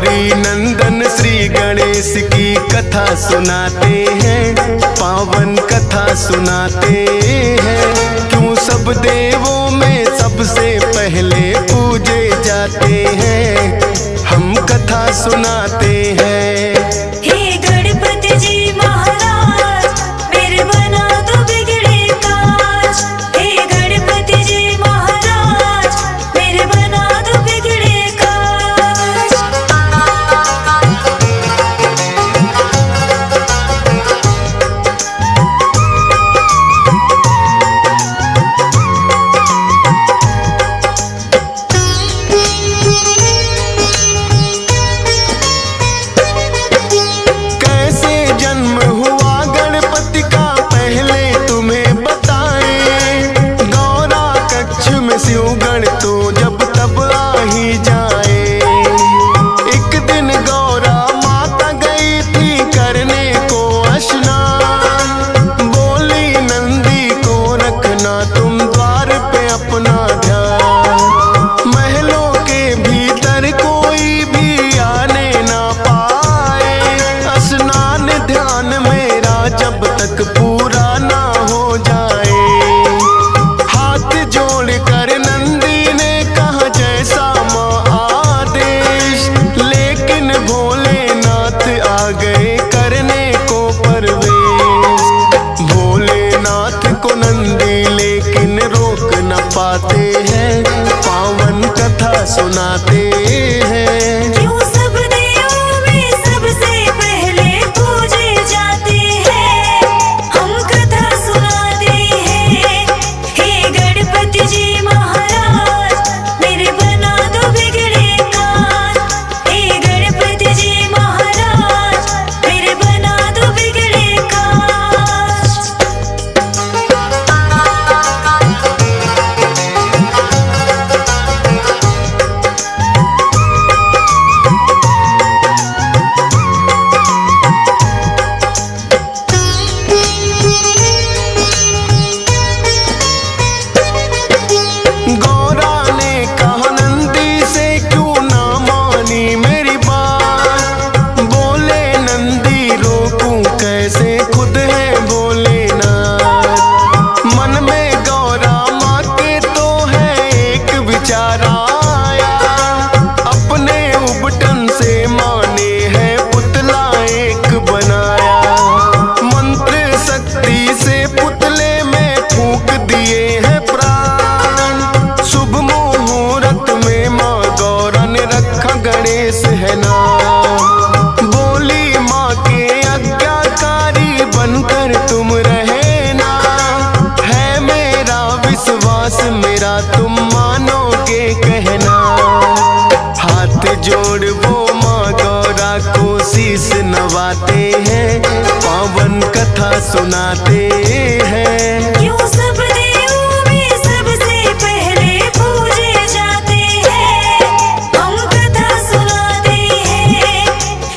भोली नंदन श्री गणेश की कथा सुनाते हैं, पावन कथा सुनाते हैं। क्यों सब देवों में सबसे पहले पूजे जाते हैं, हम कथा सुनाते हैं। हे गणपति जी महाराज, मेरे बना दो बिगड़े काज। हे गणपति जी महाराज, मेरे बना दो बिगड़े काज। कैसे जन्म हुआ गणपति का पहले तुम्हें बताएं, गौरा कक्ष में शिव गण तो जब तब आ ही जाए। एक दिन गौरा माता गई थी करने को स्नान, बोली नंदी को रखना तुम द्वार पे अपना ध्यान। महलों के भीतर कोई भी आने ना पाए, स्नान ध्यान मेरा जब तक पूरा ना हो जाए। हाथ जोड़ कर नंदी ने कहा जैसा माँ आदेश, लेकिन भोलेनाथ आ गए करने को परवेश। भोलेनाथ को नंदी लेकिन रोक न पाते हैं, पावन कथा सुनाते हैं। क्यों सब देवों में सबसे पहले पूजे जाते हैं, हम कथा सुनाते हैं। हे गणपति जी महाराज, मेरे बना दो बिगड़े काज। हे गणपति जी महाराज, मेरे बना दो बिगड़े काज। गौरा ने कहा नंदी से क्यों ना मानी मेरी बात, बोले नंदी रोकूं कैसे खुद है भोलेनाथ। मन में गौरा माँ के तो है एक विचार आया, अपने उबटन से माँ ने है पुतला एक बनाया। मंत्र शक्ति से पुतले में फूंक दिए हैं प्राण, शुभ मुहूर्त में माँ गौरा ने रखा गणेश है नाम। बोली माँ के आज्ञाकारी बनकर तुम रहना, है मेरा विश्वास मेरा तुम मानोगे कहना। हाथ जोड़ वो माँ गौरा को शीश नवाते हैं, पावन कथा सुनाते हैं। क्यों सब देवों में सबसे पहले पूजे जाते हैं, हम कथा सुनाते हैं।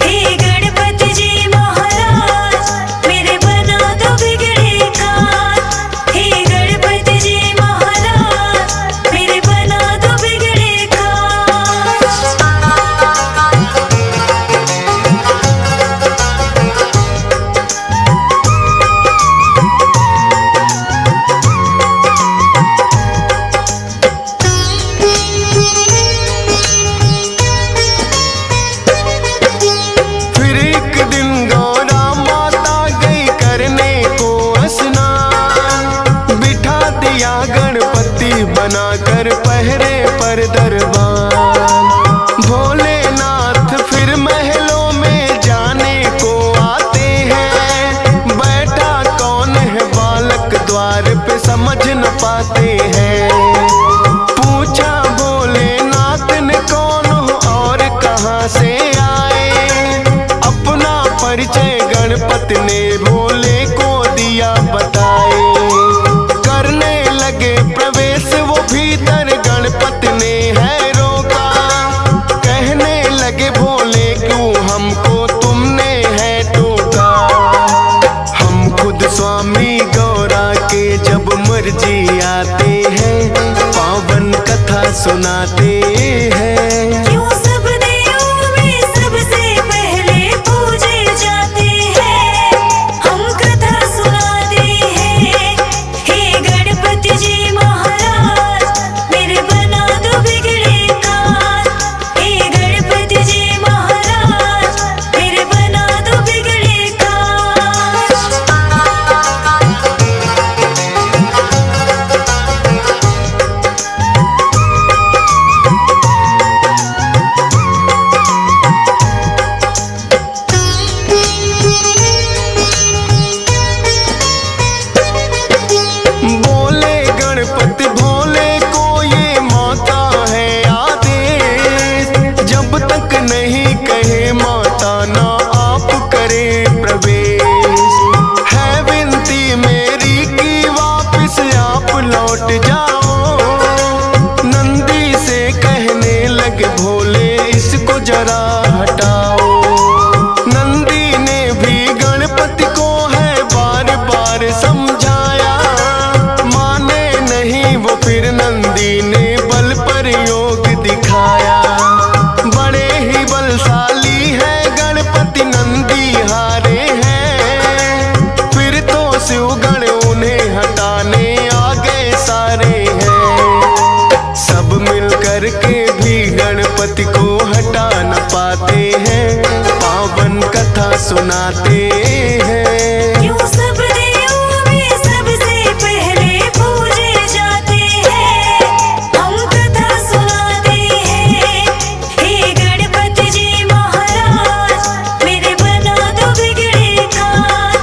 हे गणपति जी महाराज, मेरे बना दो बिगड़े काज। हे गणपति जी महाराज, मेरे बना दो बिगड़े काज। फिर एक दिन गौरा माता गई करने को स्नान, बिठा दिया गणपति बनाकर पहरे पर दरबार। भोलेनाथ फिर महलों में जाने को आते हैं, बैठा कौन है बालक द्वार पे समझ न पाते हैं। पूछा भोलेनाथ ने कौन हो और कहाँ से आए, अपना परिचय गणपति ने भोले को दिया बताए। करने लगे प्रवेश वो भीतर, गणपति ने है रोका, कहने लगे भोले क्यों हमको तुमने है टोका। हम खुद स्वामी गौरा के जब मर्जी आते हैं, पावन कथा सुनाते हैं। क्यों सब देवों में सब मिटा न पाते हैं, पावन कथा सुनाते हैं। क्यों सब देवों में सबसे पहले पूजे जाते हैं, हम कथा सुनाते हैं। हे गणपति जी महाराज, मेरे बना दो बिगड़े काज।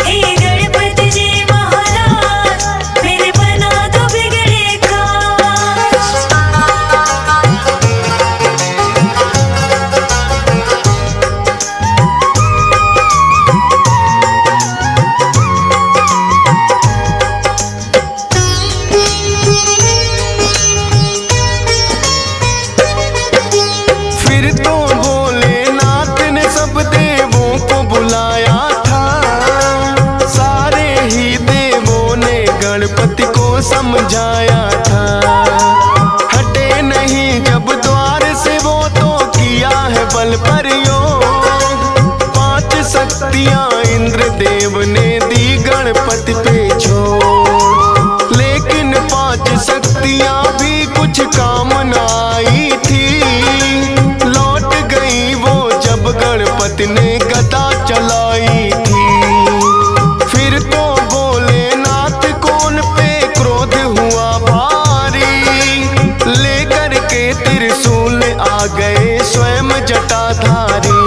हे गणपति जी महाराज, मेरे बना दो बिगड़े काज। फिर तो भोलेनाथ ने सब देवों को बुलाया था, सारे ही देवों ने गणपति को समझाया था। हटे नहीं जब द्वार से वो तो किया है बल प्रयोग, 5 शक्तियां इंद्र देव ने दी गणपति पे छोड़। लेकिन 5 शक्तियां भी कुछ काम न आई थी, लौट गई वो जब गणपति ने गदा चलाई थी। फिर तो भोलेनाथ को उन पे क्रोध हुआ भारी, लेकर के त्रिशूल आ गए स्वयं जटाधारी।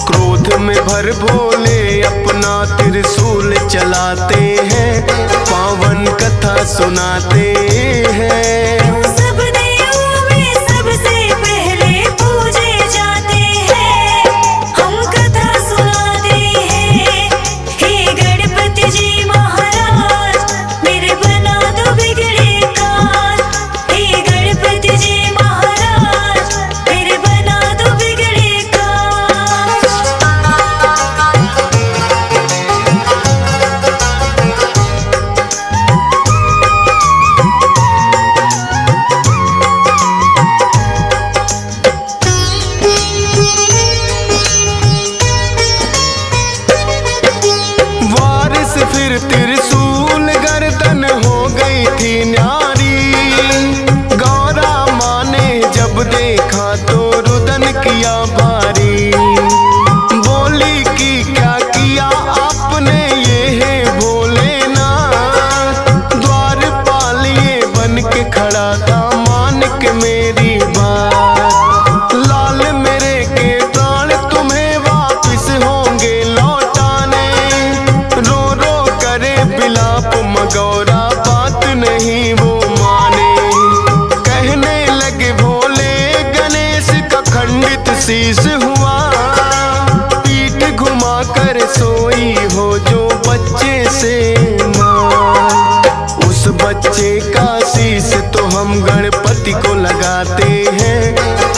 क्रोध में भर भोले अपना त्रिशूल चलाते हैं, पावन कथा सुनाते हैं। क्यों सब देवों में सबसे पहले पूजे जाते हैं, हम कथा सुनाते हैं। हे गणपति जी महाराज, मेरे बना दो बिगड़े काज। हे गणपति जी महाराज, मेरे बना दो बिगड़े काज। वारिस फिर त्रिशूल गर्दन हो गई थी न्यारी, गौरा माँ ने जब देखा तो रुदन किया भारी। बोली कि क्या किया आपने ये है भोलेनाथ, द्वार पालिए बन के खड़ा था मान के मेरी बात। लाल मेरे के प्राण तुम्हें वापिस होंगे लौटाने, रो रो करे बिलाप मगौरा बात नहीं वो माने। कहने लगे भोले गणेश का खंडित शीश हुआ, पीठ घुमा कर सोई हो जो बच्चे से मां। उस बच्चे का शीश तो हम गणपति को लगाते हैं,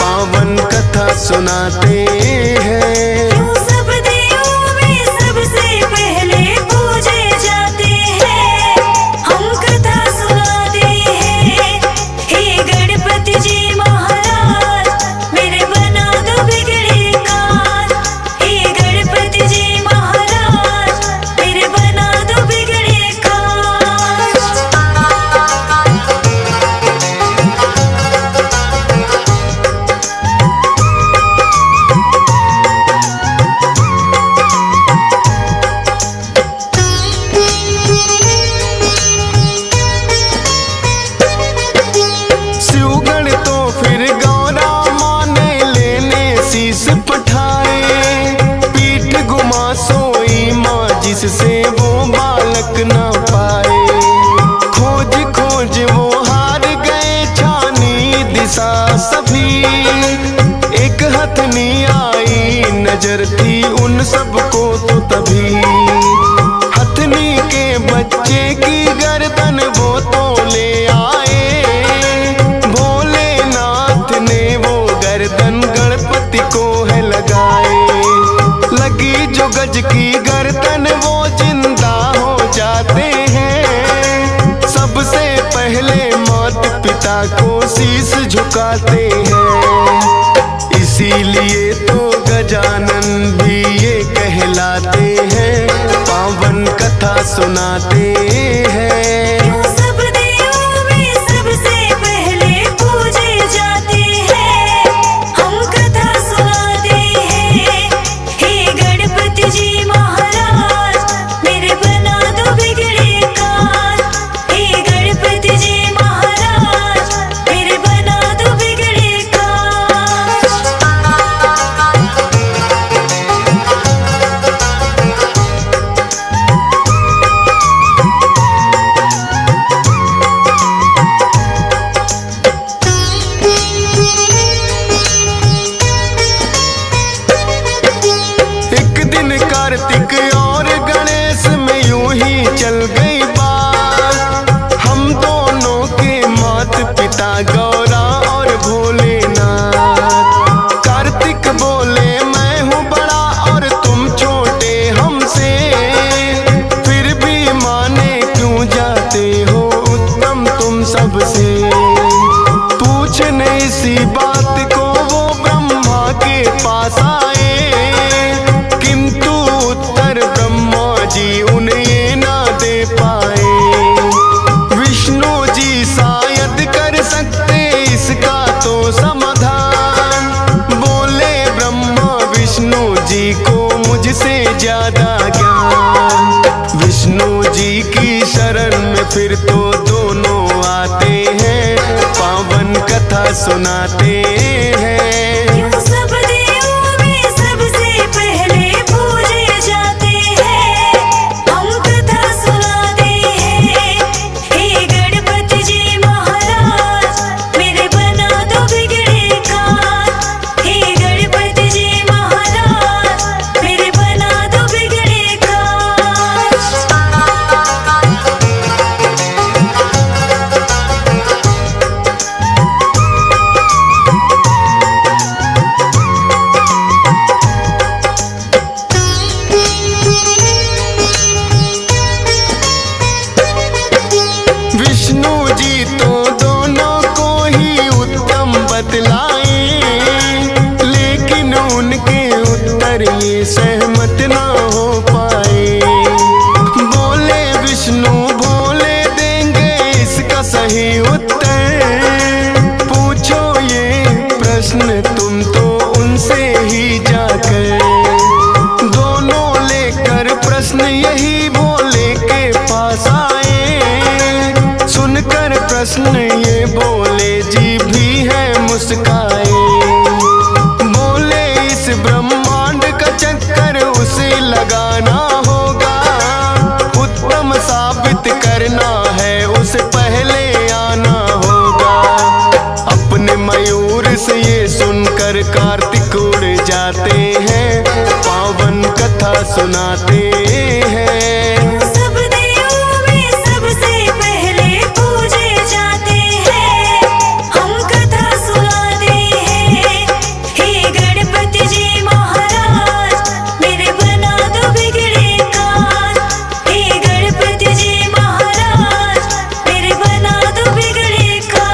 पावन कथा सुनाते हैं। क्यों सब देवों में सबसे पहले पूजे जाते हैं, हम कथा सुनाते हैं। हे गणपति जी महाराज, मेरे बना दो बिगड़े काज। हे गणपति जी महाराज, मेरे बना दो बिगड़े काज। शिवगण तो फिर गौरा माँ ने लेने शीश पठाए, पीठ घुमा सोई माँ जिससे वो बालक न पाए। खोज खोज वो हार गए छानी दिशा सभी, एक हथनी आई नजर थी उन सबको तो तभी। हथनी के बच्चे की गर्दन वो तो ले आए, भोलेनाथ ने वो गर्दन गणपति को है लगाए। लगी जो गज की गर्दन वो जिंदा हो जाते हैं, सबसे पहले माता पिता को शीश झुकाते हैं। इसीलिए तो गजानन भी ये कहलाते हैं, पावन कथा सुनाते हैं। क्यों सब देवों में सबसे पहले पूजे जाते हैं, हम मुझसे ज्यादा ज्ञान। विष्णु जी की शरण में फिर तो दोनों आते हैं, पावन कथा सुनाते हैं। क्यों सब देवों में सबसे पहले पूजे जाते हैं, हम कथा सुनाते हैं। हे गणपति जी महाराज मेरे बना दो बिगड़े काज। हे गणपति जी महाराज मेरे बना दो बिगड़े काज। विष्णु जी तो दोनों को ही उत्तम बतलाए, लेकिन उनके उत्तर ये सहमत ना हो पाए। बोले विष्णु भोले देंगे इसका सही उत्तर, पूछो ये प्रश्न तुम तो उनसे ही जाकर। दोनों लेकर प्रश्न यही भोले के पास आए, सुनकर प्रश्न ये बोले जी भी है मुस्काए। बोले इस ब्रह्मांड का चक्कर उसे लगाना होगा, उत्तम साबित करना है उसे पहले आना होगा। अपने मयूर से ये सुनकर कार्तिक उड़ जाते हैं, पावन कथा सुनाते हैं। सब देवों में सबसे पहले पूजे जाते हैं, हम कथा सुनाते हैं। हे गणपति जी महाराज मेरे बना दो बिगड़े काज। हे गणपति जी महाराज मेरे बना दो बिगड़े काज।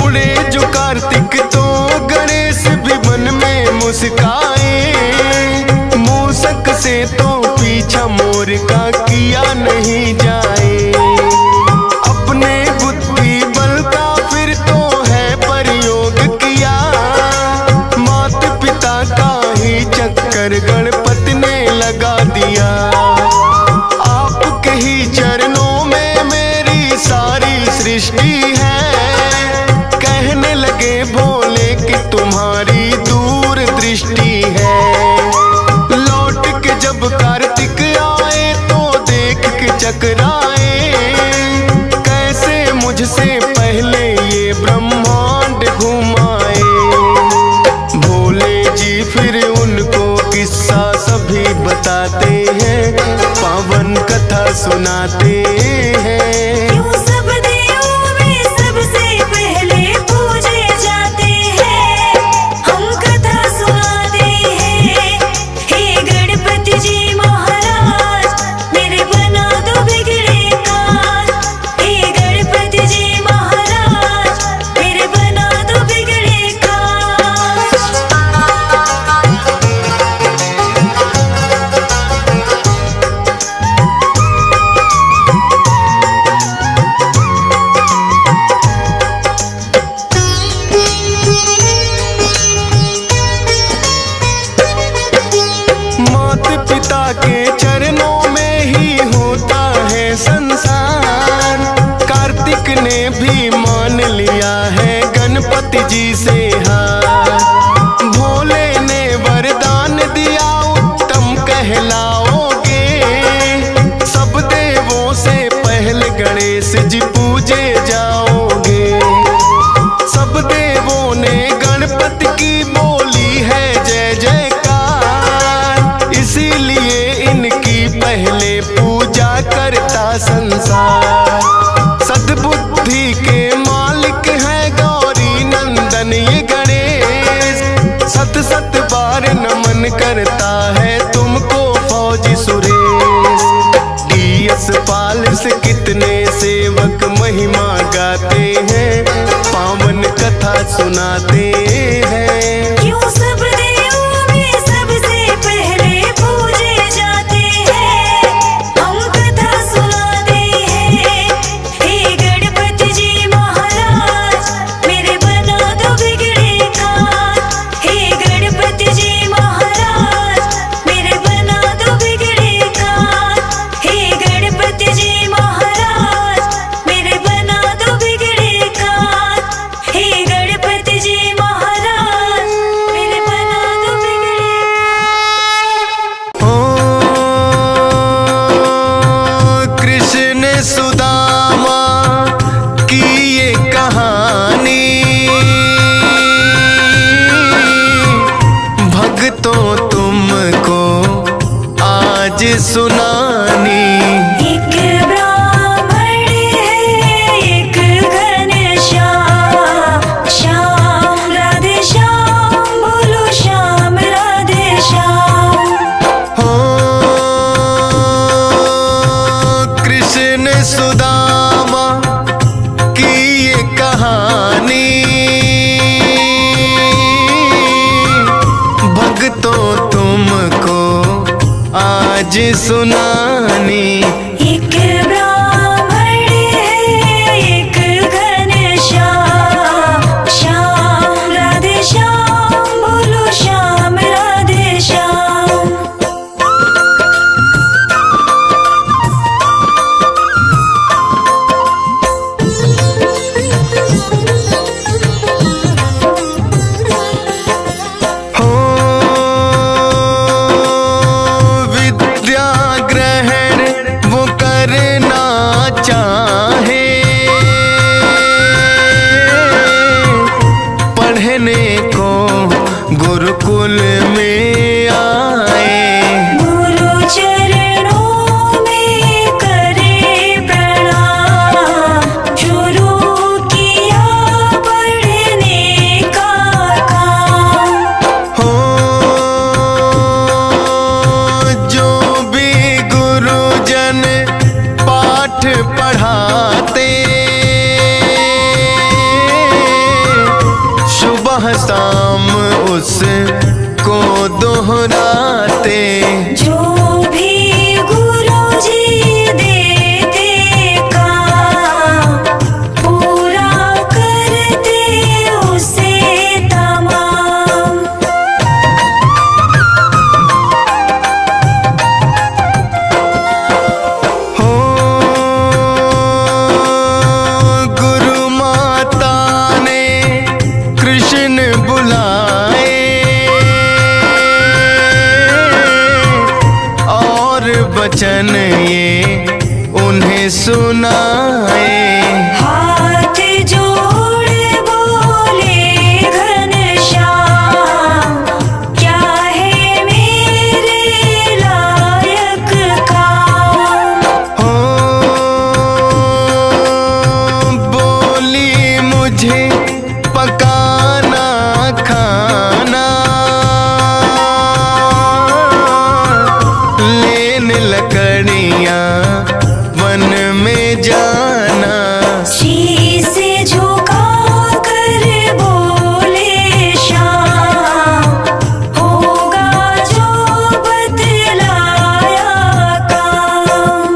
उड़े जो कार्तिक तो गणेश भी मन में मुस्काए, मूसक से तो पीछा मोर का किया नहीं जाए। अपने बुद्धि बल का फिर तो है प्रयोग किया, माता पिता का ही चक्कर गणपति ने लगा दिया। आपके ही चरणों में मेरी सारी सृष्टि है, कहने लगे भोले कि तुम्हारी दूर दृष्टि है। लौट के जब कार्तिक आए तो देख के चकराए, कैसे मुझसे पहले ये ब्रह्मांड घुमाए। भोले जी फिर उनको किस्सा सभी बताते हैं, पावन कथा सुनाते हैं। क्यों सब देवों में सबसे पहले पूजे जाते हैं, हम कथा सुनाते हैं। हे गणपति जी महाराज मेरे बना दो बिगड़े काज। हे गणपति जी महाराज मेरे बना दो बिगड़े काज। माता पिता के चरणों में ही होता है संसार। कार्तिक ने भी मान लिया है गणपति जी से हार। भोले ने वरदान दिया उत्तम कहलाओगे, सब देवों से पहले गणेश जी पूजे जाओगे। सब देवों ने गणपति की बोली है जय जयकार, इसीलिए इनकी पहले पूजा करता संसार। सद्बुद्धि के मालिक है गौरी नंदन ये गणेश, सत सत बार नमन करता है तुमको फौजी सुरेश। डीएस पाल से कितने सेवक महिमा गाते हैं, पावन कथा सुनाते हैं। क्यों आज सुनानी। एक ब्राह्मण है एक घनश्याम, श्याम राधे श्याम बोलो श्याम राधे श्याम। हो विद्या ग्रहण वो करना चाहे, पढ़ने को गुरुकुल में आए। गुरु चरणों में करे प्रणाम, शुरू किया पढ़ने का काम। हो जो भी गुरुजन पाठ पढ़ाते, सुबह शाम उसको दोहराते। जो भी गुरुजी देते काम, पूरा करते उसे तमाम। हो गुरु माता ने कृष्ण बुलाए, और वचन ये उन्हें सुनाए। हाथ जोड़ बोले घनश्याम, क्या है मेरे लायक काम। हो बोली मुझे पकाना खाना, लेन लकड़ियाँ वन में जाना। शीश झुका कर बोले श्याम, होगा जो बतलाया काम।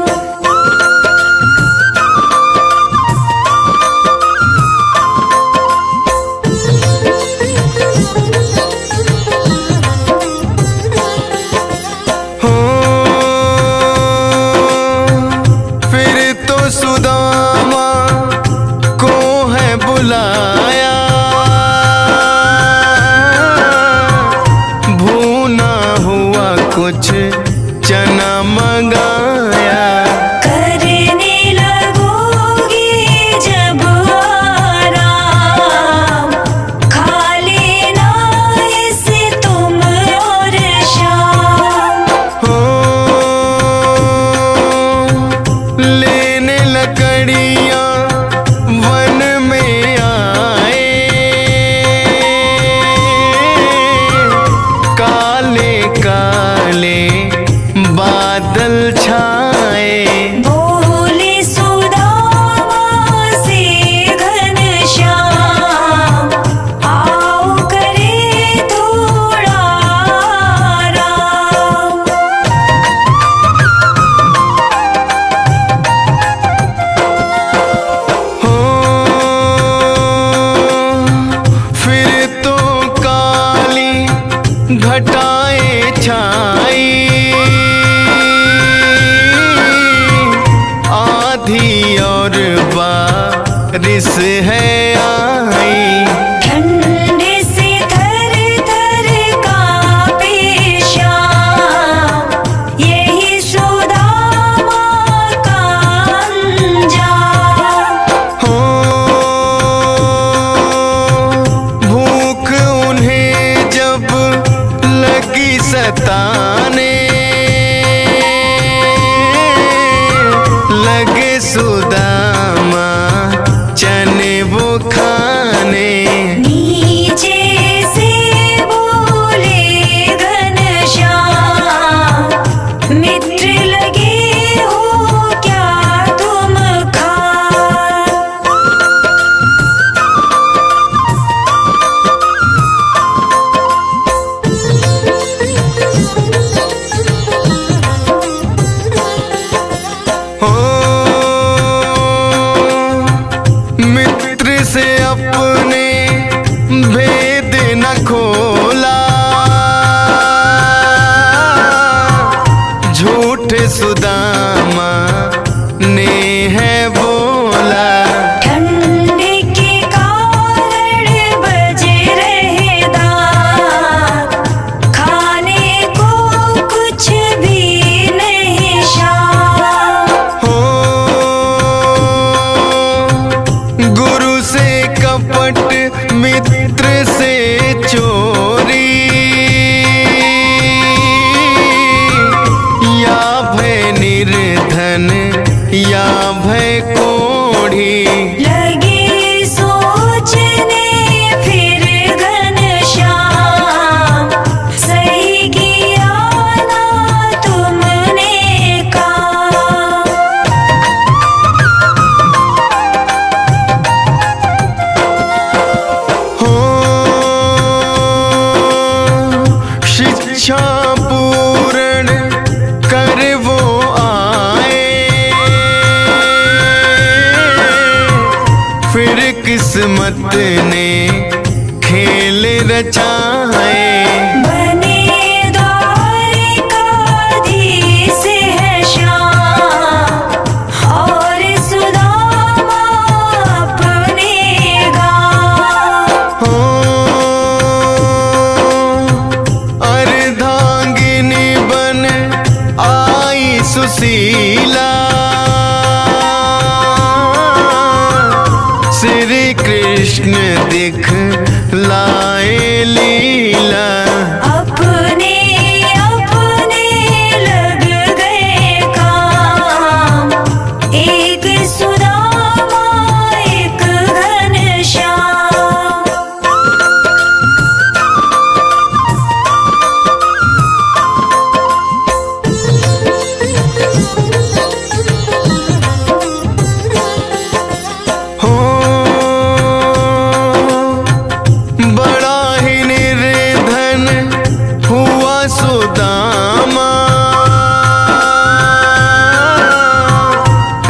आपने भेद न खोला, झूठ सुदामा ने है बोला। ठंडी के कारण बजे रहे दांत, खाने को कुछ भी नहीं शाम। हो गुरु से कपट, मित्र से चोरी, या भय निर्धन या भय कोढ़ी। लगी सोचने फिर घनश्याम, सही किया ना तुमने काम। हो शिक्षा पूर्ण कर वो आए, फिर किस्मत ने खेल रचाए। बने द्वारिकाधीश है श्याम, और सुदामा अपने गाँव। हो अर्धांगिनी बन आई सुशीला, श्री कृष्ण दिख लाए लीला। अपने अपने लग गए काम, एक सुदामा एक घनश्याम। हो बड़ा ही निर्धन हुआ सुदामा,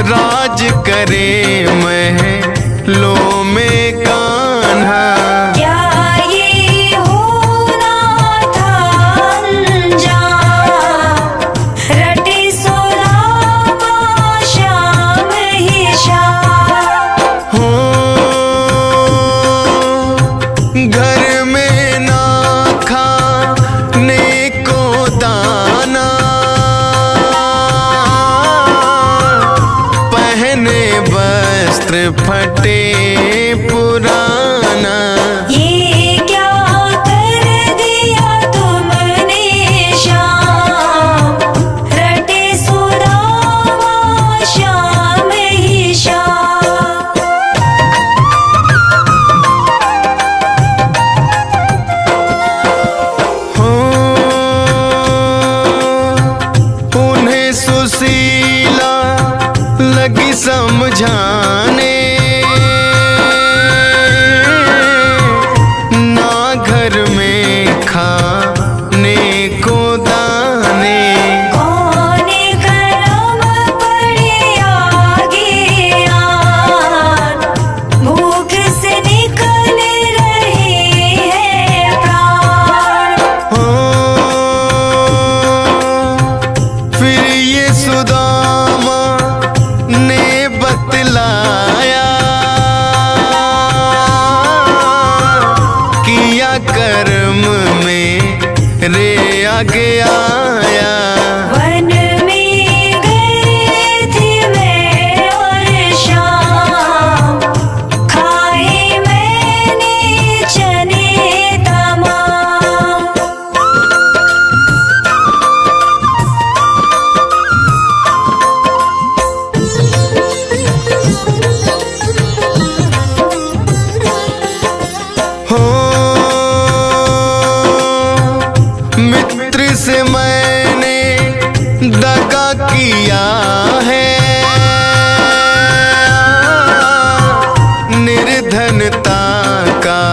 राज करे महलों में कान्हा। क्या ये होना था अंजाम, रटे सुदामा श्याम ही श्याम। हो घर में ना खाने को दाना, पहने वस्त्र फटे पुराना। ये क्या कर दिया तुमने श्याम, रटे सुदामा श्याम ही श्याम। हो उन्हें सुशीला लगी समझाने, ना घर में खाने को दाने। कौन करम पड़े आगे आन, भूख से निकल रहे हैं प्राण। हो फिर ये सुदामा ने बतलाया, किया कर्म में रे आगे आया। वन में गए थे मैं और श्याम, खाए मैंने चने तमाम। हो मित्र से मैंने दगा किया है, निर्धनता का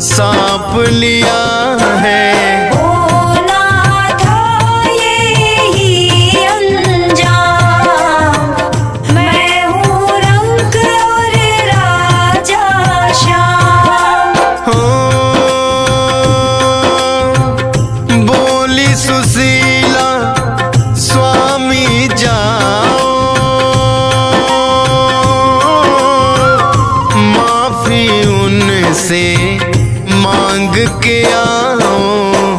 सांप लिया है। होना था यही अंजाम, मैं हूँ रंग और राजा श्याम। से मांग के आओ।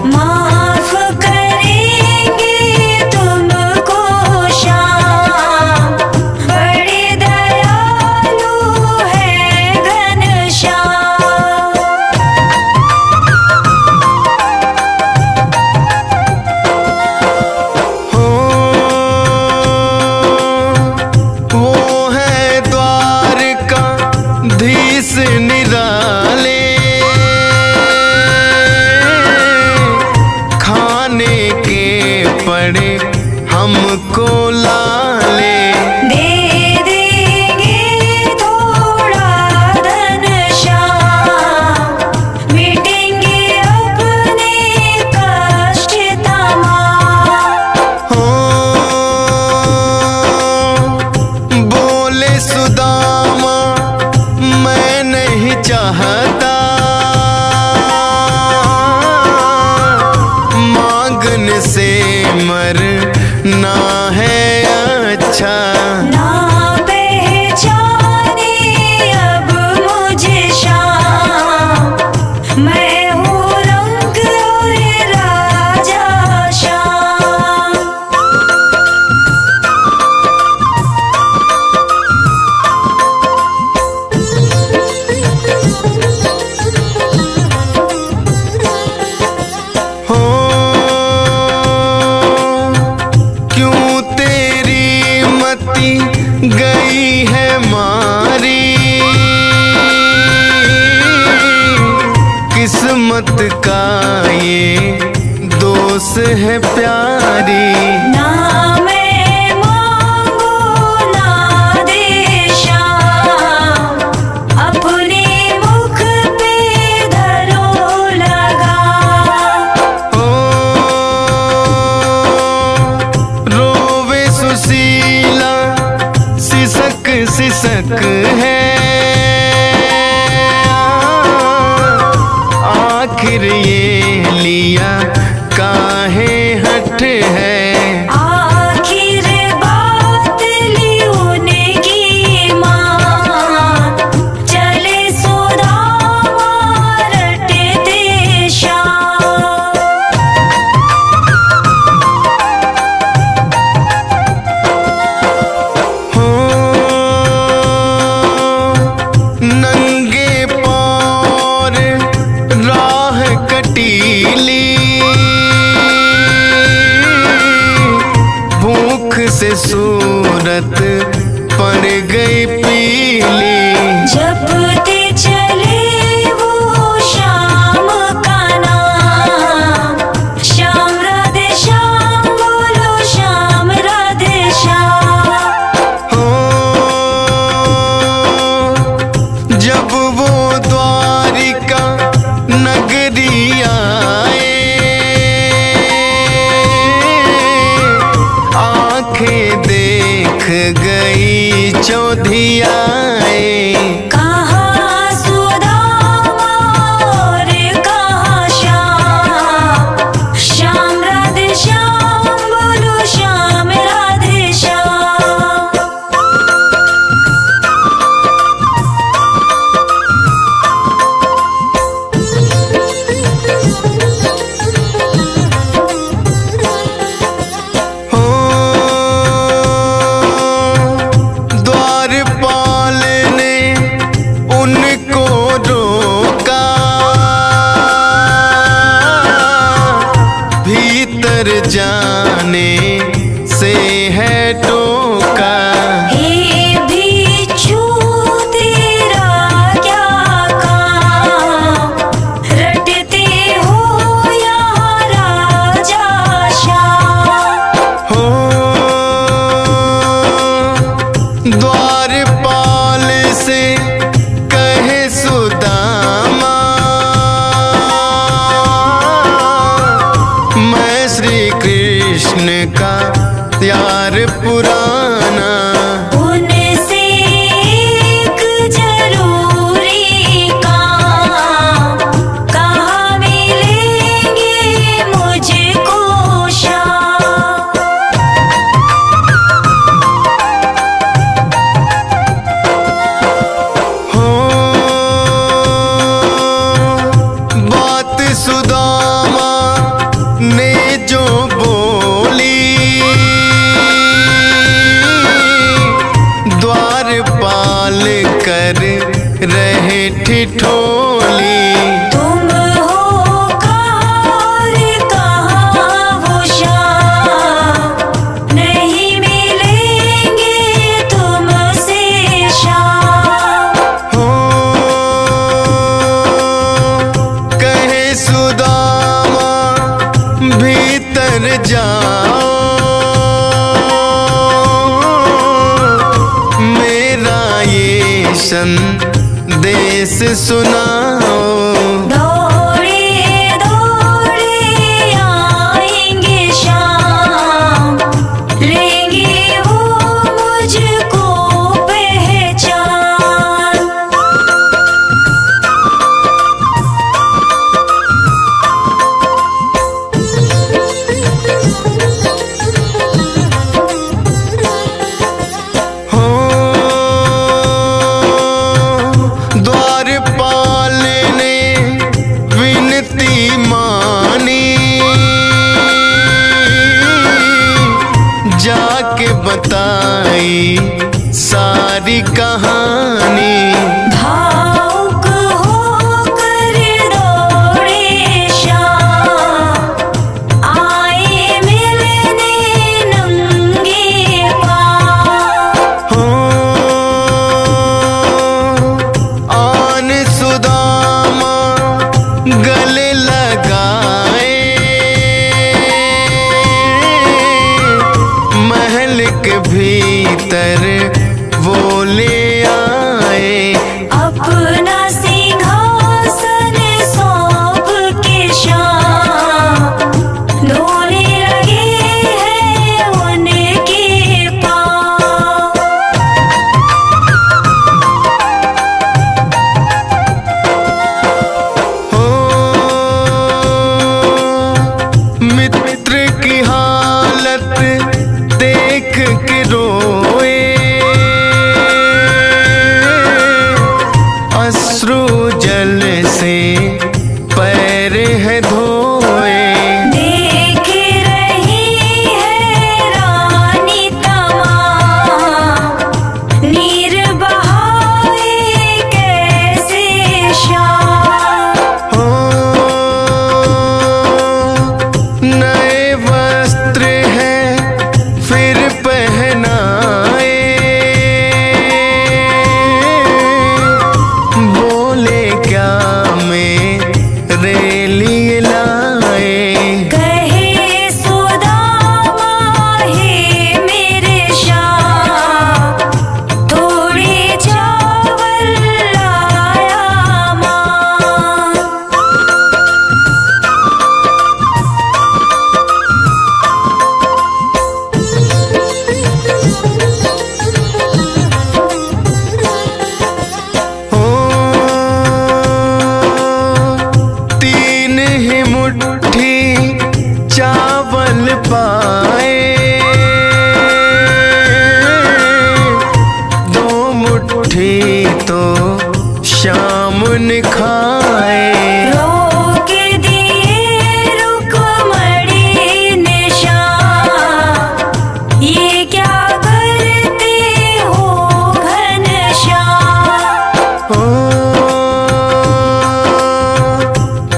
माफ करेंगे तुमको श्याम, बड़े दयालु है घनश्याम। हो वो है द्वारका धीस निराले, खाने के पड़े हमको लाले। दे देंगे थोड़ा धन श्याम, मिटेंगे अपने कष्ट तमाम। हो बोले सुदामा मैं नहीं चाहता, मांगने से मरना है अच्छा। ना पहचाने अब मुझे श्याम, मैं हूँ रंग और राजा श्याम। हो क्यों तेरी मति गई है मारी, किस्मत का ये दोष है प्यारी। ना मैं मांगू ना दे श्याम, अपने मुख पे धरो लगा। हो रोवे सुशीला सिसक सिसक है, आखिर ये लिया काहे हट है। आखिर बात ली उनकी मान, चले सुदामा रटते श्याम। हो नंगे पाँव राह कटीली, भूख से सूरत पड़ गई पीली। जपते चले वो श्याम का नाम, श्याम राधे श्याम बोलो श्याम राधे श्याम। हो जब वो द्वारिका नगरी आए, आंखें देख गई चौधियाए। कहाँ सुदामा और कहाँ श्याम, श्याम राधे श्याम बोलो श्याम राधे श्याम। हो द्वारपाल ने उनको रोका, भीतर जाने से है टोका। हे भिक्षु तेरा क्या काम, रटते हो यहाँ राजा श्याम। हो द्वारपाल से कहे सुदामा, मैं श्री कृष्ण जाओ, मेरा ये संदेश सुनाओ। दौड़े दौड़े आएंगे शाम, लेंगे वो मुझको पहचान। हो द्वारपाल ने विनती मानी, जाके बताई सारी कहानी। भावुक होकर दौड़े श्याम, आए मिलने नंगे पाँव। हो आन सुदामा गले लगाए, महल के भीतर वो ले आए। अपना सिंहासन सौंप के श्याम, धोने लगे हैं उनके पाँव। हो मित्र की हालत देख के रोए, अश्रु जल से पैर है धोए। देख रही है रानी तमाम, नीर बहाए कैसे श्याम। हो नए वस्त्र हैं फिर पहनाए, बोले क्या मेरे लिए लाए। कहे सुदामा हे मेरे श्याम, थोड़े चावल लाया माँ। हो तीन ही मुट्ठी चावल पाए, दो मुट्ठी तो शाम ने खाए। रोक दिए रुकमणी ने श्याम, ये क्या करते हो घनश्याम। हो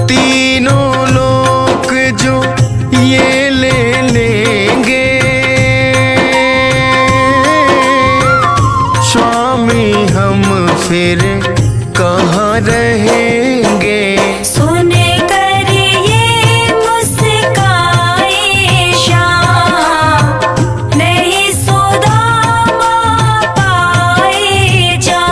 तीनों लोग जो ये ले लेंगे, स्वामी हम फिर कहाँ रहेंगे। सुन कर ये मुस्काए श्याम, नहीं सुदामा पाए जा।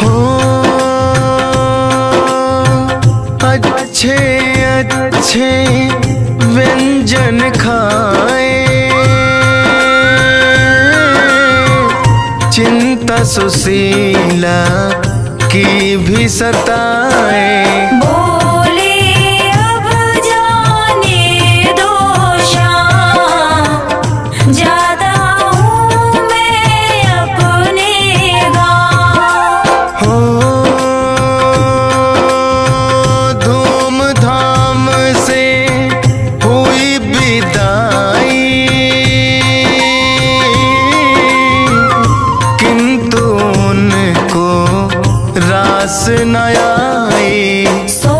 हो अच्छे अच्छे व्यंजन खाए, चिंता सुशीला की भी सताए। बोले अब जाने दो श्याम, ज्यादा हूँ मैं अपने गाँव। हो धूमधाम से हुई विदाई, किंतु उनको रास न आई। सो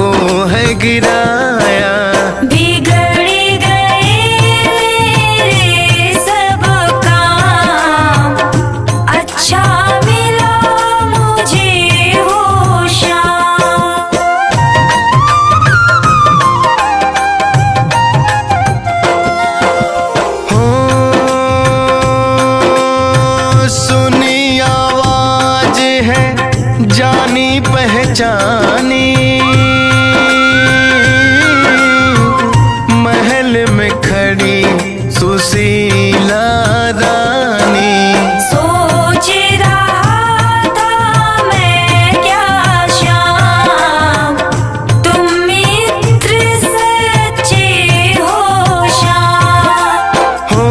को है गिराया। बिगड़ गए मेरे सब काम, अच्छा मिला मुझे वो शाम। हो सुनी आवाज है जानी पहचानी, महल में खड़ी सुशीला रानी। सोच रहा था मैं क्या शाम, तुम मित्र सच्चे हो शाम। हो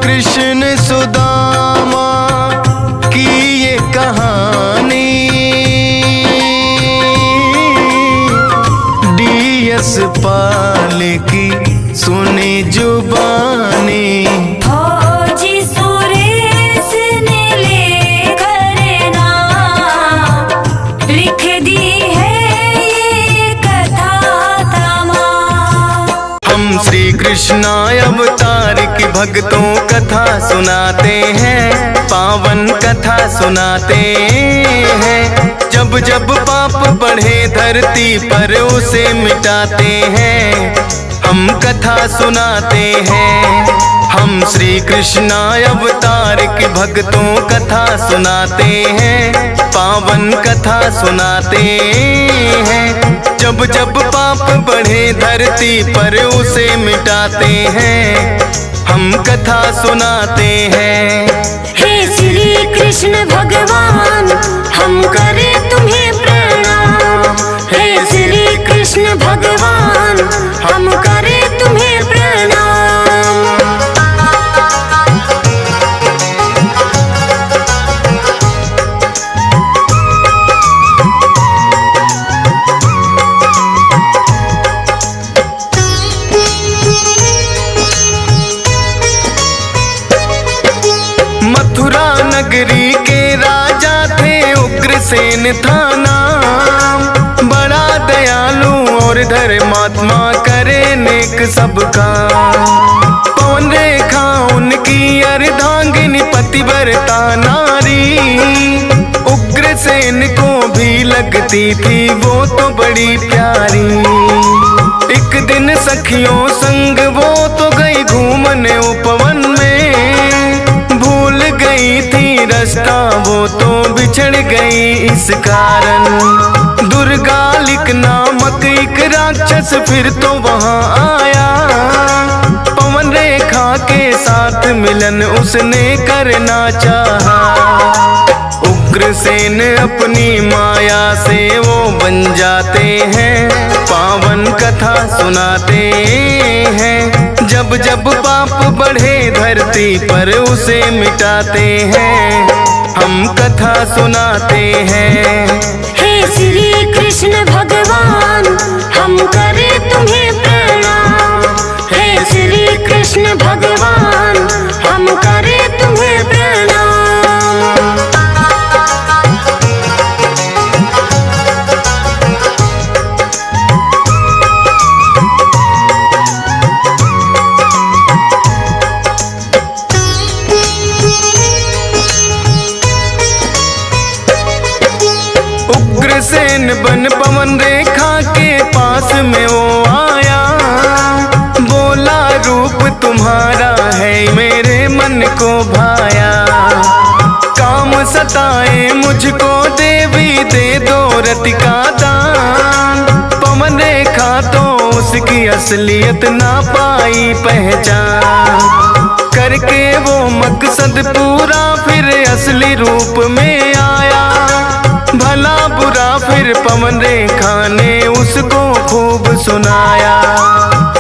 कृष्ण सुदामा की ये कहानी, डीएस पाल की सुनी जुबानी। फौजी सुरेश ने लेकर नाम, लिख दी है ये कथा तमाम। हम श्री कृष्ण अवतार की भक्तों कथा सुनाते हैं, पावन कथा सुनाते हैं। जब जब पाप बढ़े धरती पर उसे मिटाते हैं, हम कथा सुनाते हैं। हम श्री कृष्ण अवतार की भक्तों कथा सुनाते हैं, पावन कथा सुनाते हैं। जब जब पाप बढ़े धरती पर उसे मिटाते हैं, हम कथा सुनाते हैं। हे श्री कृष्ण भगवान, हम करें तुम्हें प्रणाम। हे श्री कृष्ण भगवान, हम करें तुम्हें प्रणाम। मथुरा नगरी के राजा थे उग्रसेन था नाम, बड़ा दयालु और धर्मात्मा करे नेक सबका। पवन रेखा उनकी अर्धांगिनी पतिव्रता नारी, उग्रसेन को भी लगती थी वो तो बड़ी प्यारी। एक दिन सखियों संग वो तो गई घूमने उपवन में, भूल गई थी रास्ता वो तो बिछड़ गई इस कारण। दुर्गालिक नामक एक राक्षस फिर तो वहां आया, पवन रेखा के साथ मिलन उसने करना चाहा। उग्रसेन अपनी माया से वो बन जाते हैं, पावन कथा सुनाते हैं। जब जब पाप बढ़े धरती पर उसे मिटाते हैं, हम कथा सुनाते हैं। हे श्री कृष्ण भगवान, हम करें तुम्हें प्रणाम। हे श्री कृष्ण भगवान, हम करें तुम्हें प्रणाम। उग्रसेन बन पवन रेखा के पास में वो आया, बोला रूप तुम्हारा है मेरे मन को भाया। काम सताए मुझको देवी दे दो रति का दान, पवन रेखा तो उसकी असलियत ना पाई पहचान। करके वो मकसद पूरा फिर असली रूप में आया, भला बुरा फिर पवन रेखा ने उसको खूब सुनाया।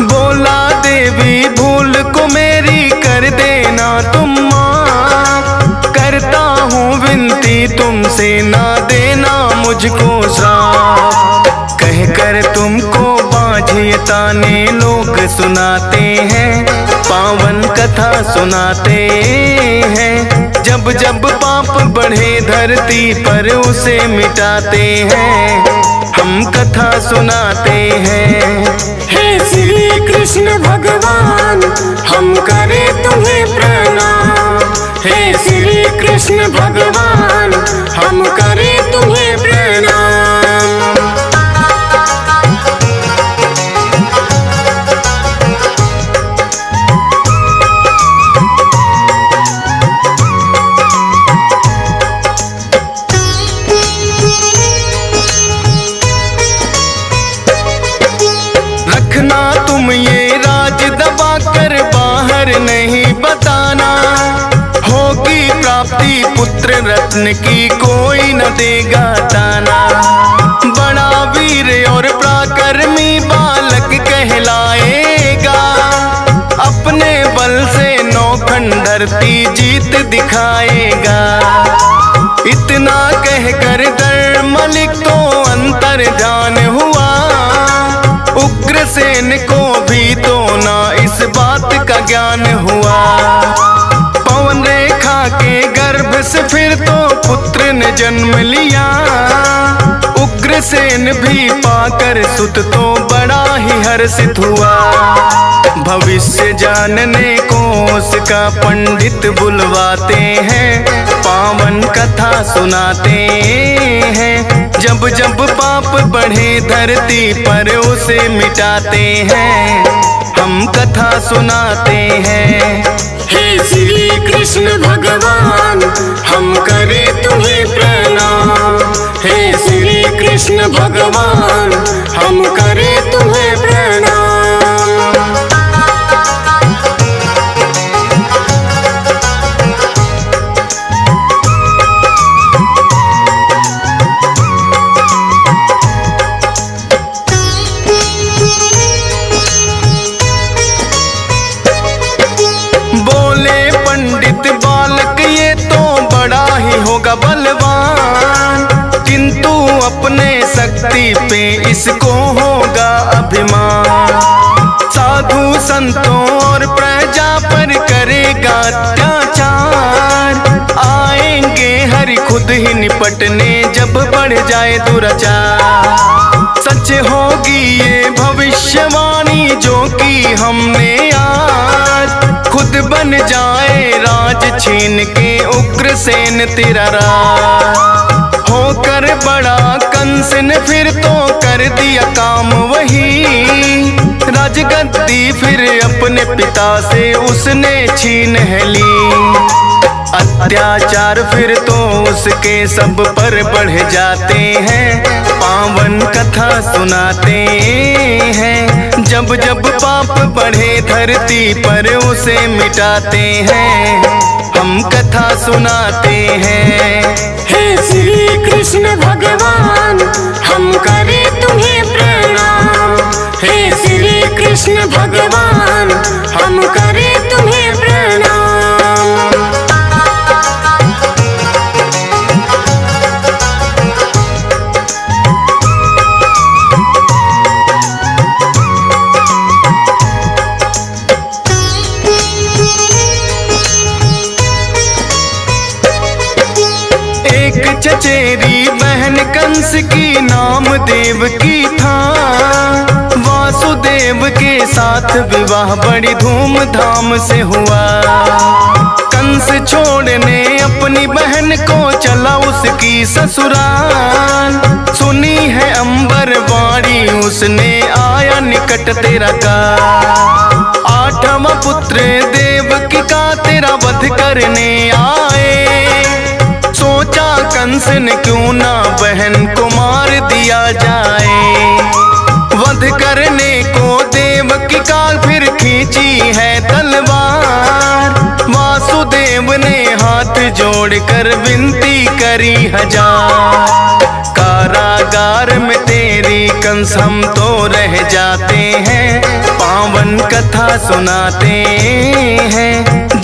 बोला देवी भूल को मेरी कर देना तुम माफ, करता हूँ विनती तुमसे ना देना मुझको श्राप। कह कर तुमको बाँझी ये ताने लोग सुनाते हैं, पावन कथा सुनाते हैं। जब जब पाप बढ़े धरती पर उसे मिटाते हैं, हम कथा सुनाते हैं। हे श्री कृष्ण भगवान हम करें तुम्हें प्रणाम। हे श्री कृष्ण भगवान हम करें तुम्हें प्रणाम। रखना तुम ये राज दबा कर बाहर नहीं बताना, होगी प्राप्ति पुत्र रत्न की कोई न देगा ताना। बड़ा वीर और पराक्रमी बालक कहलाएगा, अपने बल से नौखंड धरती जीत दिखाएगा। इतना कहकर दर्मलिक तो अंतर ध्यान हुआ, उग्रसेन को भी तो ना इस बात का ज्ञान हुआ। पवन रेखा के गर्भ से फिर तो पुत्र ने जन्म लिया, उग्रसेन भी पाकर सुत तो बड़ा ही हर्षित हुआ। भविष्य जानने को उसका पंडित बुलवाते हैं, पावन कथा सुनाते हैं। जब जब पाप बढ़े धरती पर उसे मिटाते हैं, हम कथा सुनाते हैं। हे श्री कृष्ण भगवान हम करें तुम्हें प्रणाम। हे श्री कृष्ण भगवान हम करें तुम्हें प्रणाम। होगा बलवान, किंतु अपने शक्ति पे इसको होगा अभिमान। साधु संतों और प्रजा पर करेगा अत्याचार, आएंगे हरि खुद ही निपटने जब बढ़ जाए दुराचार। सच होगी ये भविष्यवाणी जो की हमने आज, खुद बन जाए राज छीन के उग्रसेन तेरा राज। होकर बड़ा कंस ने फिर तो कर दिया काम वही, राजगद्दी फिर अपने पिता से उसने छीन है ली। अत्याचार फिर तो उसके सब पर बढ़ जाते हैं, पावन कथा सुनाते हैं। जब जब पाप बढ़े धरती पर उसे मिटाते हैं, हम कथा सुनाते हैं। हे श्री कृष्ण भगवान हम करें तुम्हें प्रणाम। हे श्री कृष्ण भगवान हम करें तुम्हें प्रणाम। चचेरी बहन कंस की नाम देवकी था, वासुदेव के साथ विवाह बड़ी धूमधाम से हुआ। कंस छोड़ने अपनी बहन को चला उसकी ससुराल, सुनी है अंबर वाणी उसने आया निकट तेरा का। आठवां पुत्र देवकी का तेरा वध करने आए, सोचा कंस ने क्यों ना बहन को मार दिया जाए। वध करने को देवकी का फिर खींची है तलवार, वासुदेव ने हाथ जोड़कर विनती करी हजार। कारागार में तेरी कंस हम तो रह जाते हैं, पावन कथा सुनाते हैं।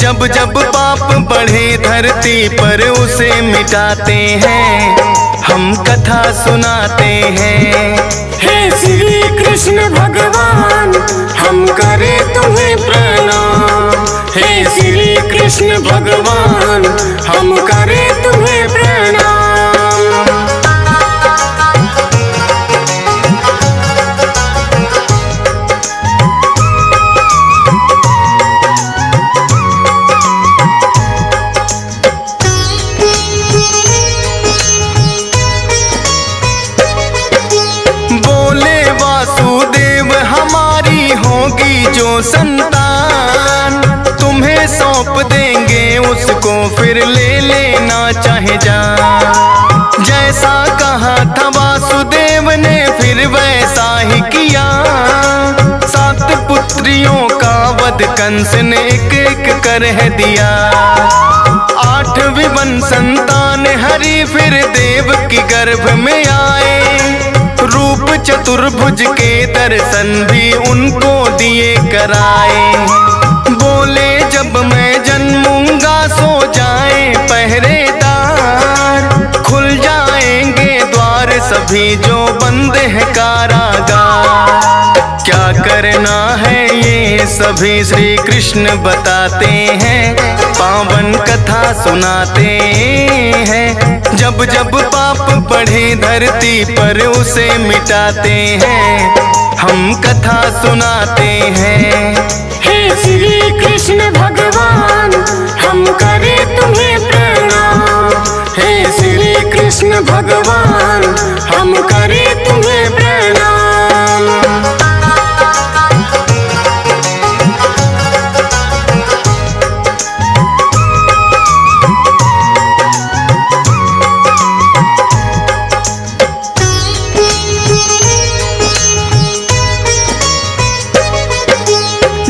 जब जब पाप बढ़े धरती पर उसे मिटाते हैं, हम हम कथा सुनाते हैं। हे श्री कृष्ण भगवान हम करें तुम्हें प्रणाम। हे श्री कृष्ण भगवान हम करें तुम्हें प्रणाम। वासुदेव हमारी होगी जो संतान, तुम्हें सौंप देंगे उसको फिर ले लेना चाहे जान। जैसा कहा था वासुदेव ने फिर वैसा ही किया। 7 पुत्रियों का वध कंस ने एक एक कर है दिया। 8वीं वन संतान हरि फिर देव की गर्भ में आए। रूप चतुर्भुज के दर्शन भी उनको दिए कराए। बोले जब मैं जन्मूंगा सो जाए पहरेदार, खुल जाएंगे द्वार सभी जो बंद है कारागार। क्या करना है ये सभी श्री कृष्ण बताते हैं, पावन कथा सुनाते हैं। जब जब पाप बढ़े धरती पर उसे मिटाते हैं, हम कथा सुनाते हैं। हे श्री कृष्ण भगवान हम करें तुम्हें प्रणाम। हे श्री कृष्ण भगवान हम करें तुम्हें प्रणाम।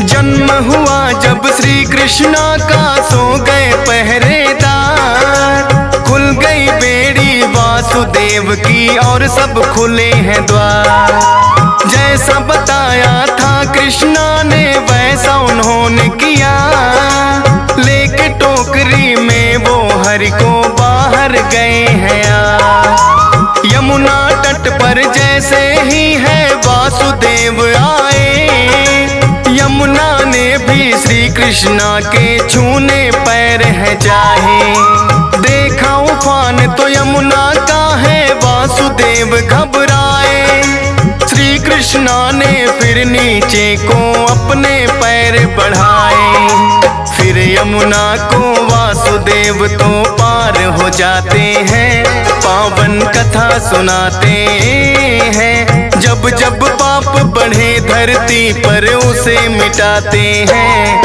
जन्म हुआ जब श्री कृष्णा का सो गए पहरेदार। खुल गई बेड़ी वासुदेव की और सब खुले हैं द्वार। जैसा बताया था कृष्णा ने वैसा उन्होंने किया। लेके टोकरी में वो हरि को बाहर गए हैं यार। यमुना तट पर जैसे ही है वासुदेव आए। यमुना ने भी श्री कृष्णा के छूने पैर है चाहे। देखा उफान तो यमुना का है वासुदेव घबराए। श्री कृष्णा ने फिर नीचे को अपने पैर बढ़ाए। फिर यमुना को वासुदेव तो पार हो जाते हैं, पावन कथा सुनाते हैं। जब जब पाप बढ़े धरती पर उसे मिटाते हैं,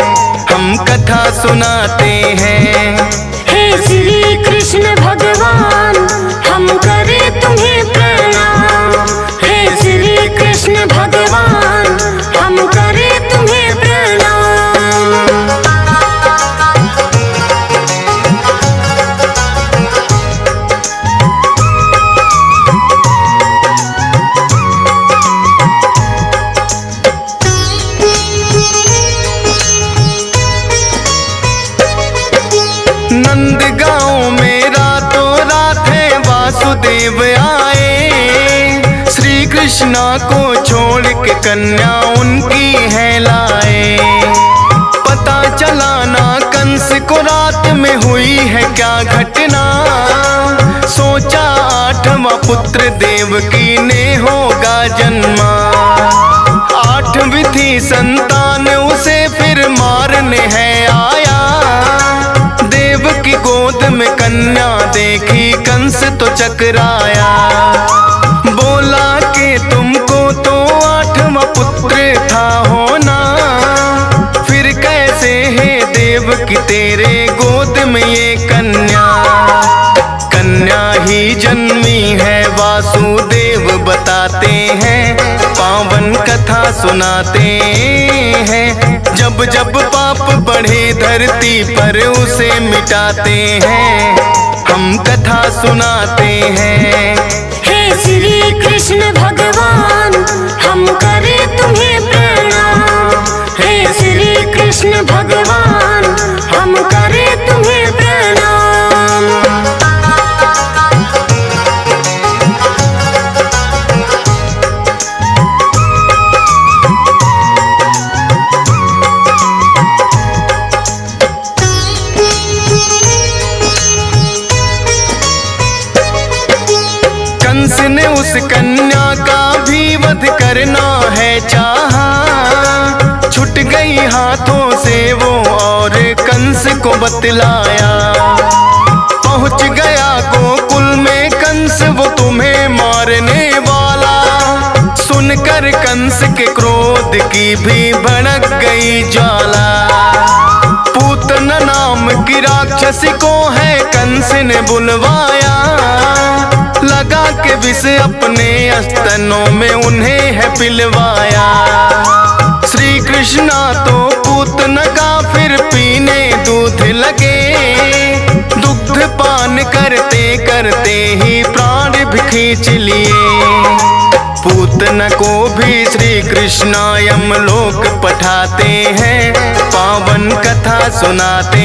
हम कथा सुनाते हैं। हे श्री कृष्ण भगवान हम करें तुम्हें प्रणाम। हे श्री कृष्ण भगवान हम करें तुम्हें प्रणाम। नंदगांव में रातों रात है वासुदेव आए। श्री कृष्णा को छोड़ के कन्या उनकी है लाए। पता चला ना कंस को रात में हुई है क्या घटना। सोचा 8वां पुत्र देवकी ने होगा जन्मा। 8वीं थी संतान उसे फिर मारने है आया। देव की गोद में कन्या देखी कंस तो चकराया। बोला कि तुमको तो 8वां पुत्र था होना, फिर कैसे है देव की तेरे गोद में ये कन्या। कन्या ही जन्मी है वासुदेव बताते हैं, पावन कथा सुनाते हैं। जब जब पाप बढ़े धरती पर उसे मिटाते हैं, हम कथा सुनाते हैं। हे श्री कृष्ण भगवान हम करें तुम्हें प्रणाम। हे श्री कृष्ण भगवान हम करें तुम्हें प्रणाम। उसने उस कन्या का भी वध करना है चाहा। छूट गई हाथों से वो और कंस को बतलाया। पहुंच गया गोकुल में कंस, वो तुम्हें मारने वाला। सुनकर कंस के क्रोध की भी भड़क गई ज्वाला। पूतना नाम की राक्षसी को है कंस ने बुलवाया। लगा के विष अपने स्तनों में उन्हें है पिलवाया। श्री कृष्णा तो पूतना का फिर पीने दूध लगे। दुग्ध पान करते करते ही प्राण भी खींच लिए। पूतना को भी श्री कृष्णा यमलोक पठाते हैं। पावन कथा सुनाते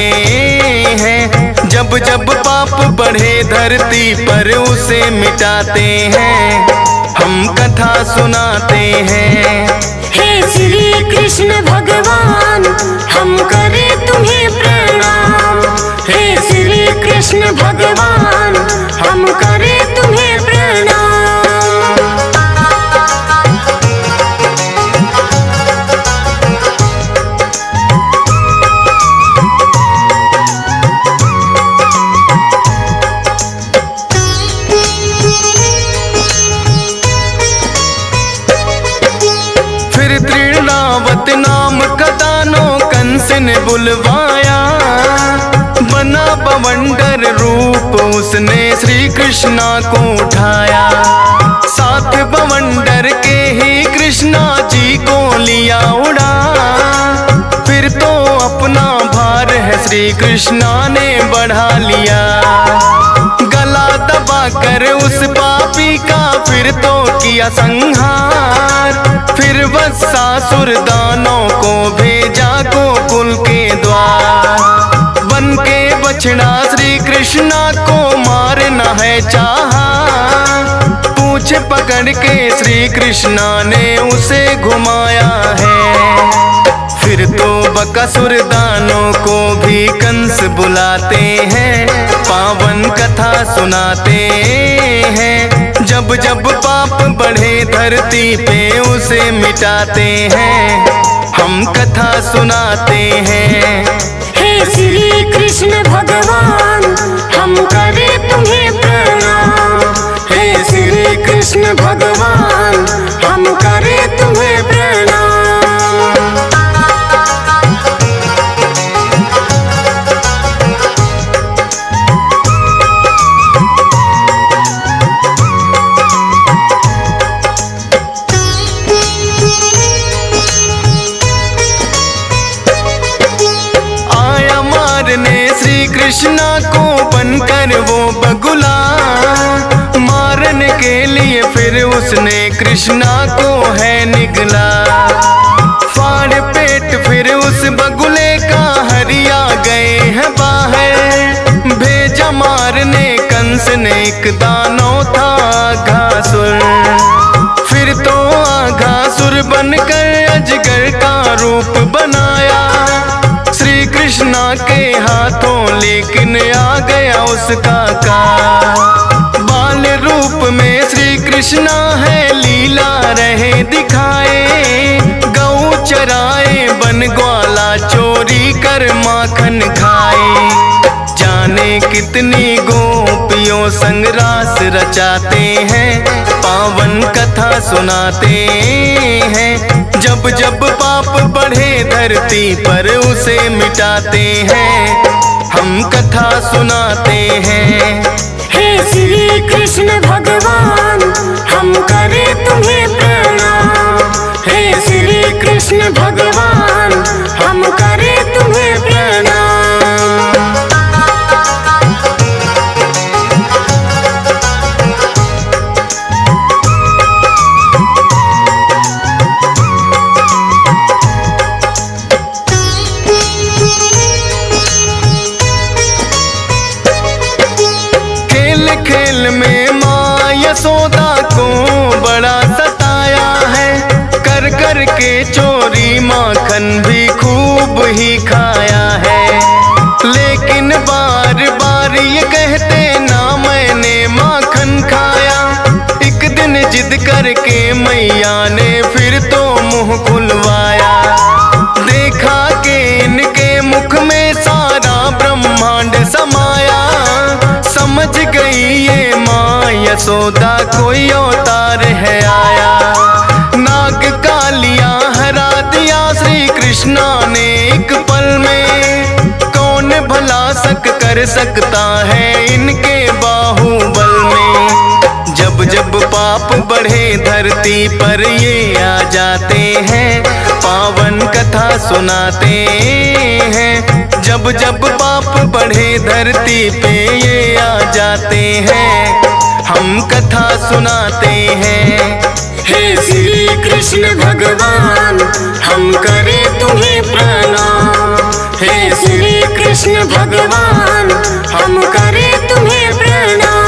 हैं। जब जब पाप बढ़े धरती पर उसे मिटाते हैं। हम कथा सुनाते हैं। हे श्री कृष्ण भगवान हम करें तुम्हें प्रणाम। हे श्री कृष्ण भगवान हम करें तुम्हें प्रणाम। फिर तृणावत नाम का दानव कंस ने बुलवाया। बना बवंडर रूप उसने श्री कृष्णा को उठाया। साथ बवंडर के ही कृष्णा जी को लिया उड़ा। फिर तो अपना भार है श्री कृष्णा ने बढ़ा लिया। गला दबा कर उस पापी का फिर तो किया संहार। फिर वत्सासुर दानों को भेजा गोकुल के द्वार। बन के बछड़ा श्री कृष्णा को मारना है चाहा। पूछ पकड़ के श्री कृष्णा ने उसे घुमाया है। फिर तो बकासुर दानों को भी कंस बुलाते हैं। पावन कथा सुनाते हैं। जब जब पाप बढ़े धरती पे उसे मिटाते हैं। हम कथा सुनाते हैं। हे श्री कृष्ण भगवान हम करें तुम्हें प्रणाम। हे श्री कृष्ण भगवान हम करें तुम्हें प्रणाम। कृष्णा को बनकर वो बगुला। मारने के लिए फिर उसने कृष्णा को है निगला। फाड़ पेट फिर उस बगुले का हरिया गए हैं बाहर। भेजा मारने कंस ने एक दानव था आघासुर। फिर तो आघासुर बनकर अजगर का रूप बनाया। श्री कृष्णा के हाथों लेकिन आ गया उसका काल। बाल रूप में श्री कृष्णा है लीला रहे दिखाए। गौ चराए बन ग्वाला चोरी कर माखन खाए। जाने कितनी गोपियों संग रास रचाते हैं। पावन कथा सुनाते हैं। जब जब पाप बढ़े धरती पर उसे मिटाते हैं। हम कथा सुनाते हैं। हे श्री कृष्ण भगवान हम करें तुम्हें प्रणाम। हे श्री कृष्ण भगवान हम करें तुम्हें प्रणाम। खेल में माँ यशोदा को बड़ा सताया है। कर कर के चोरी माखन भी खूब ही खाया है। लेकिन बार बार ये कहते ना मैंने माखन खाया। एक लेकिन जिद करके मैया ने फिर तो मुंह खुलवाया। देखा कि इनके मुख में सारा ब्रह्मांड समाया। समझ गई ये माँ यशोदा कोई अवतार है आया। नाग कालिया हरा दिया श्री कृष्णा ने एक पल में। कौन भला कर सकता है इनके बाहुबल में। जब जब पाप बढ़े धरती पर ये आ जाते हैं, पावन कथा सुनाते हैं। जब जब पाप बढ़े धरती पे ये आ जाते हैं, हम कथा सुनाते हैं। हे श्री कृष्ण भगवान हम करें तुम्हें प्रणाम। हे श्री कृष्ण भगवान हम करें तुम्हें प्रणाम।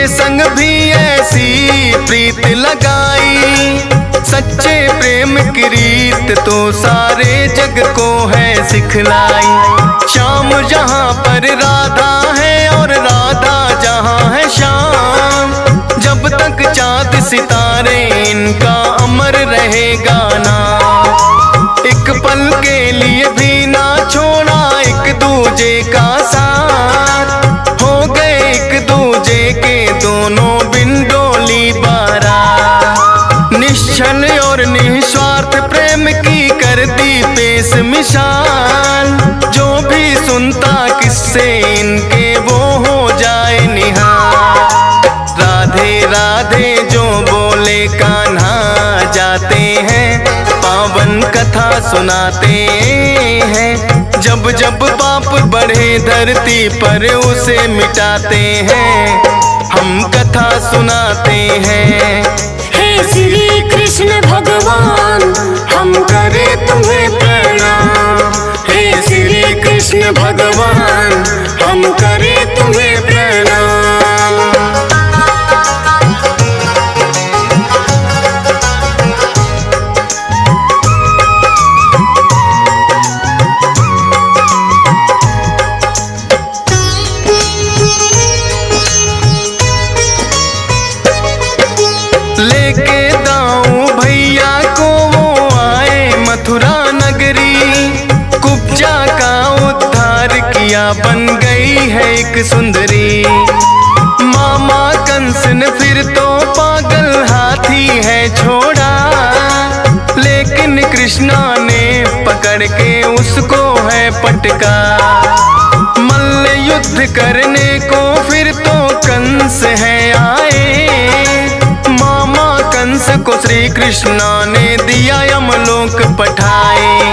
संग भी ऐसी प्रीत लगाई। सच्चे प्रेम की रीत तो सारे जग को है सिखलाई। श्याम जहाँ पर राधा है और राधा जहाँ है श्याम। जब तक चाँद सितारे इनका अमर रहेगा नाम। एक पल के लिए भी ना छोड़ा एक दूजे का साथ। हो गए एक दूजे के दोनों बिन डोली बारा। निश्चल और निस्वार्थ प्रेम की कर दी पेश मिसाल। जो भी सुनता किससे इनके वो हो जाए निहाल। राधे राधे जो बोले कान्हा जाते हैं, पावन कथा सुनाते हैं। जब जब पाप बढ़े धरती पर उसे मिटाते हैं, हम कथा सुनाते हैं। हे श्री कृष्ण भगवान हम करें तुम्हें प्रणाम। हे श्री कृष्ण भगवान हम करें तुम्हें प्रणाम। लेके दाऊं भैया को वो आए मथुरा नगरी। कुब्जा का उद्धार किया बन गई है एक सुंदरी। मामा कंस ने फिर तो पागल हाथी है छोड़ा। लेकिन कृष्णा ने पकड़ के उसको है पटका। मल्ल युद्ध करने को फिर तो कंस है आए। कंस को श्री कृष्णा ने दिया यमलोक पठाए।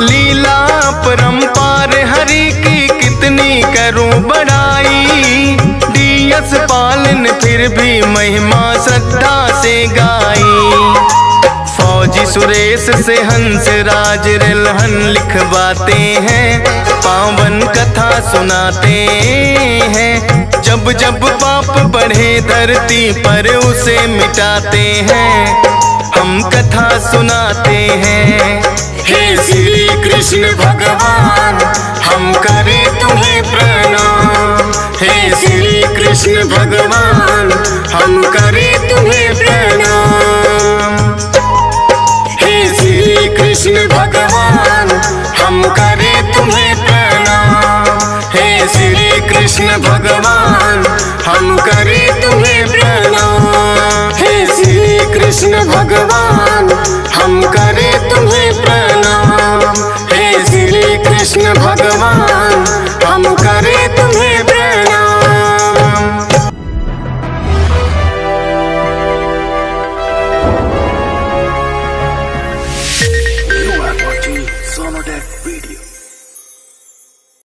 लीला परंपार हरि की कितनी करूं बड़ाई। दियस पालन फिर भी महिमा श्रद्धा से गाई। फौजी सुरेश से हंस राज रिलहन लिखवाते हैं, पावन कथा सुनाते हैं। जब जब पाप बढ़े धरती पर उसे मिटाते हैं, हम कथा सुनाते हैं। हे श्री कृष्ण भगवान हम करें तुम्हें प्रणाम। हे श्री कृष्ण भगवान हम करें तुम्हें प्रणाम। हे श्री कृष्ण भगवान हम करें तुम्हें प्रणाम। हे श्री कृष्ण भगवान हम करें तुम्हें प्रणाम। हे श्री कृष्ण भगवान हम करें तुम्हें प्रणाम। हे श्री कृष्ण भगवान